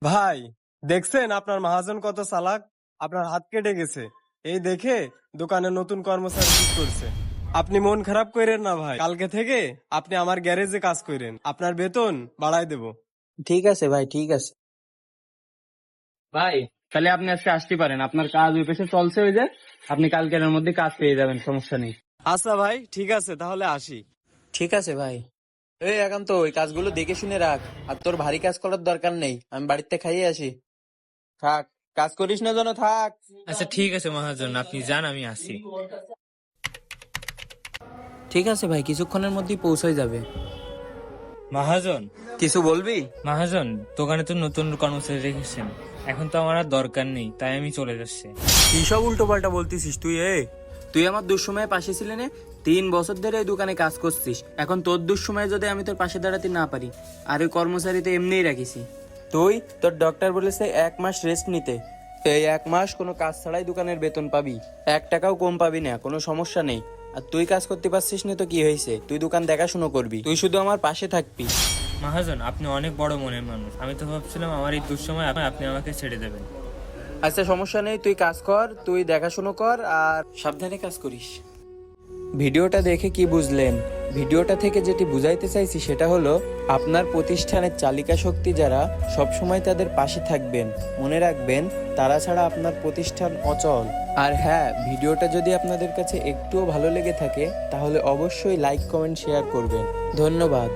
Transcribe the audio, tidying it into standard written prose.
ভাই, দেখছেন আপনার মহাজন কত চালাক। আপনার হাত কেটে গেছে এই দেখে দোকানে নতুন কর্মচারী ঠিক করছে। আপনি মন খারাপ করেন না ভাই, কালকে থেকে আপনি আমার গ্যারেজে কাজ করেন, আপনার বেতন বাড়ায় দেব। ঠিক আছে ভাই, ঠিক আছে। ভাই, তাহলে আপনি আজকে আসতে পারেন, আপনার কাজ ওই পেশে চলছে, ওই যে আপনি কালকের মধ্যে কাজ পেয়ে যাবেন, সমস্যা নেই। আচ্ছা ভাই, ঠিক আছে, তাহলে আসি। ঠিক আছে ভাই। এই একান্ত, ওই কাজগুলো দেখে শুনে রাখ। আর তোর ভারী কাজ করার দরকার নেই, আমি বাড়িতে খাইয়ে আসি। থাক, কাজ করিস না যেন, থাক। আচ্ছা ঠিক আছে মহাজন, আপনি যান, আমি আসি। ঠিক আছে ভাই, কিছুক্ষণের মধ্যেই পৌঁছে যাবে। মহাজন, কিছু বলবি? মহাজন, দোকানে তো নতুন কর্মচারী রেখেছেন, এখন তো আমার আর দরকার নেই, তাই আমি চলে যাচ্ছি। কি সব উল্টো পাল্টা বলতিস তুই? তুই আমার দুঃসময়ে পাশে ছিলি না? 3 বছর ধরে এই দোকানে কাজ করছিস, এখন তোর দুঃসময়ে যদি আমি তোর পাশে দাঁড়াতে না পারি, আর ওই কর্মচারী তো এমনিই রাখিছি। তোর ডক্টর বলেছে 1 মাস রেস্ট নিতে। এই 1 মাস কোনো কাজ ছাড়াই দোকানের বেতন পাবি, 1 টাকাও কম পাবি না, কোনো সমস্যা নেই। আর তুই কাজ করতে পারছিস না তো কি হয়েছে, তুই দোকান দেখাশুনো করবি, তুই শুধু আমার পাশে থাকবি। মহাজন, আপনি অনেক বড় মনের মানুষ, আমি তো ভাবছিলাম আমার এই দুঃসময় আপনি আমাকে ছেড়ে দেবেন। আচ্ছা সমস্যা নেই, তুই কাজ কর, তুই দেখাশুনো কর আর সাবধানে কাজ করিস। ভিডিওটা দেখে কি বুঝলেন? ভিডিওটা থেকে যেটি বুঝাইতে চাইছি সেটা হলো, আপনার প্রতিষ্ঠানের চালিকা শক্তি যারা, সবসময় তাদের পাশে থাকবেন, মনে রাখবেন তারা ছাড়া আপনার প্রতিষ্ঠান অচল। আর হ্যাঁ, ভিডিওটা যদি আপনাদের কাছে একটুও ভালো লেগে থাকে তাহলে অবশ্যই লাইক, কমেন্ট, শেয়ার করবেন। ধন্যবাদ।